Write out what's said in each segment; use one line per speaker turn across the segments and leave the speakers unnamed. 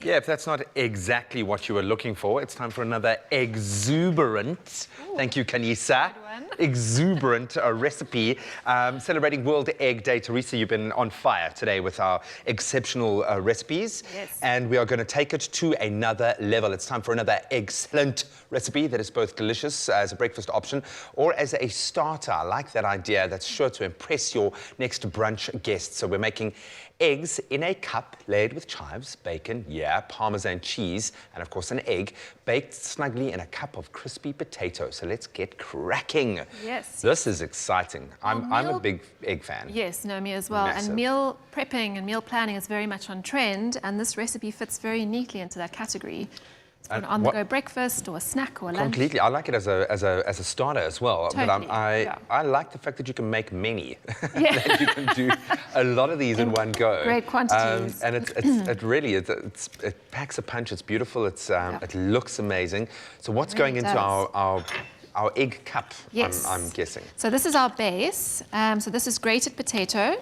Yeah, if that's not exactly what you were looking for, it's time for another exuberant, thank you, Kanisa, exuberant recipe. Celebrating World Egg Day. Teresa, you've been on fire today with our exceptional recipes.
Yes.
And we are going to take it to another level. It's time for another egg-cellent recipe that is both delicious as a breakfast option or as a starter. I like that idea. That's sure to impress your next brunch guests. So we're making eggs in a cup laid with chives, bacon, Parmesan cheese, and of course an egg, baked snugly in a cup of crispy potato. So let's get cracking.
Yes.
This is exciting. I'm a big egg fan.
Yes, no, me as well.
Massive.
And meal prepping and meal planning is very much on trend, and this recipe fits very neatly into that category. It's for an on-the-go breakfast or a snack or a lunch.
Completely. I like it as a starter as well.
Totally.
But I like the fact that you can make many. That you can do a lot of these in one go.
Great quantities.
And it really it packs a punch. It's beautiful. It looks amazing. So what's going into our egg cup?
Yes.
I'm guessing.
So this is our base. So this is grated potato.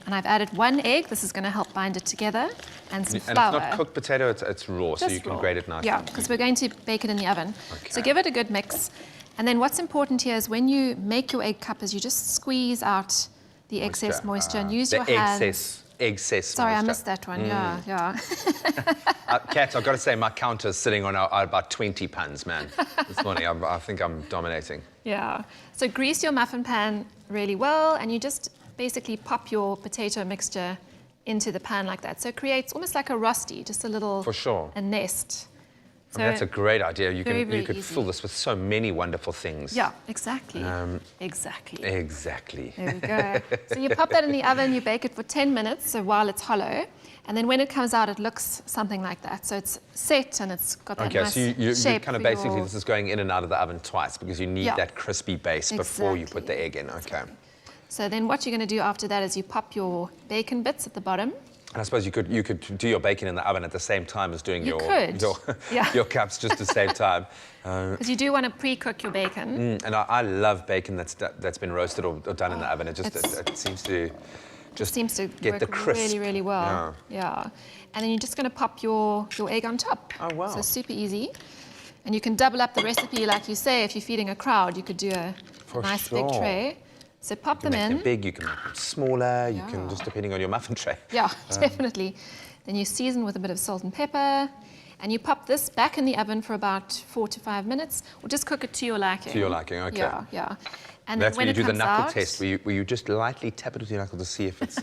And I've added 1 egg. This is going to help bind it together, and some flour.
And it's not cooked potato, it's raw,
Just
so you can grate it nicely.
Yeah, because we're going to bake it in the oven.
Okay.
So give it a good mix. And then what's important here is when you make your egg cup is you just squeeze out the excess moisture and use your hands.
Excess
Sorry,
moisture.
I missed that one. Yeah.
Kat, I've got to say my counter's sitting on about 20 puns, man. This morning, I think I'm dominating.
Yeah. So grease your muffin pan really well, and you just basically pop your potato mixture into the pan like that. So it creates almost like a rosti, just a little...
For sure.
A nest.
So that's a great idea. You could
easy.
fill this with so many wonderful things.
Yeah, exactly.
Exactly.
There we go. So you pop that in the oven, you bake it for 10 minutes, so while it's hollow. And then when it comes out, it looks something like that. So it's set and it's got that nice shape.
Okay, so you kind of basically, this is going in and out of the oven twice because you need that crispy base before you put the egg in. Okay.
So then what you're going to do after that is you pop your bacon bits at the bottom.
And I suppose you could do your bacon in the oven at the same time as doing your cups, just to save time.
Because you do want to pre-cook your bacon.
And I love bacon that's been roasted or done in the oven. It seems to get
work
the crisp.
Really, really well. Yeah. And then you're just going to pop your egg on top.
Oh, wow.
So super easy. And you can double up the recipe, like you say, if you're feeding a crowd, you could do a nice big tray. So pop them in.
You can make them big, you can make them smaller, you can, just depending on your muffin tray.
Yeah, definitely. Then you season with a bit of salt and pepper, and you pop this back in the oven for about 4 to 5 minutes, or just cook it to your liking.
To your liking, okay.
Yeah. And
that's
when
where you do the knuckle
out,
test, where you just lightly tap it with your knuckle to see if it's,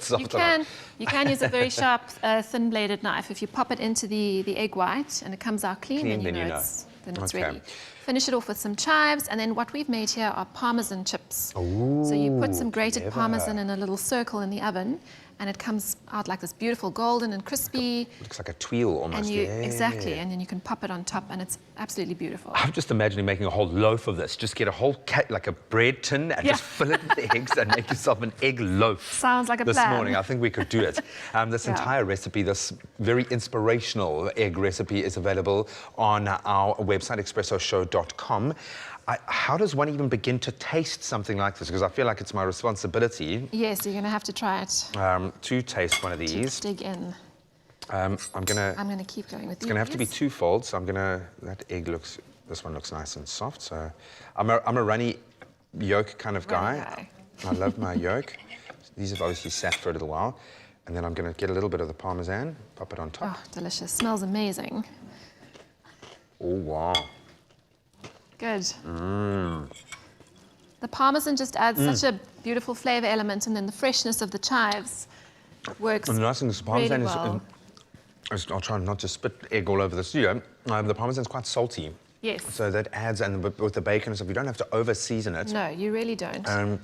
soft or not.
You can use a very sharp, thin-bladed knife. If you pop it into the egg white and it comes out clean, then you know. Then it's ready. Finish it off with some chives, and then what we've made here are Parmesan chips.
Ooh,
so you put some grated Parmesan in a little circle in the oven, and it comes out like this beautiful golden and crispy.
Looks like a tuile almost.
Exactly, and then you can pop it on top, and it's absolutely beautiful.
I'm just imagining making a whole loaf of this. Just get a whole like a bread tin and just fill it with eggs and make yourself an egg loaf.
Sounds like a plan.
This morning, I think we could do it. This entire recipe, this very inspirational egg recipe, is available on our website, expressoshow.com. How does one even begin to taste something like this? Because I feel like it's my responsibility.
Yes, you're going to have to try it.
To taste one of these.
To dig in.
I'm gonna
keep going with
It's gonna have to be twofold. So this one looks nice and soft. So I'm a runny yolk kind of guy. I love my yolk. These have obviously sat for a little while. And then I'm gonna get a little bit of the Parmesan, pop it on top.
Oh, delicious. Smells amazing.
Oh, wow.
Good. The Parmesan just adds such a beautiful flavor element, and then the freshness of the chives works
and the nice thing is the Parmesan
really well.
I'll try not to spit egg all over the studio. The Parmesan's quite salty.
Yes.
So that adds, and with the bacon and stuff, you don't have to over-season it.
No, you really don't.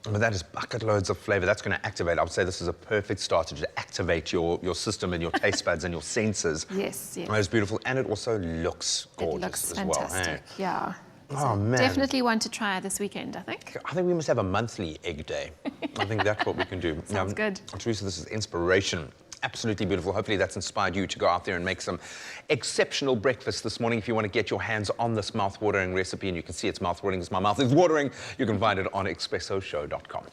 But that is bucket loads of flavor. That's going to activate. I would say this is a perfect starter to activate your system and your taste buds and your senses.
Yes.
It's beautiful, and it also looks gorgeous
it looks
as
fantastic.
well.
Yeah.
Oh, man.
Definitely one to try this weekend, I think.
I think we must have a monthly egg day. I think that's what we can do.
Sounds good.
Teresa, this is inspiration. Absolutely beautiful. Hopefully that's inspired you to go out there and make some exceptional breakfast this morning. If you want to get your hands on this mouth-watering recipe, and you can see it's mouth-watering because my mouth is watering, you can find it on expressoshow.com.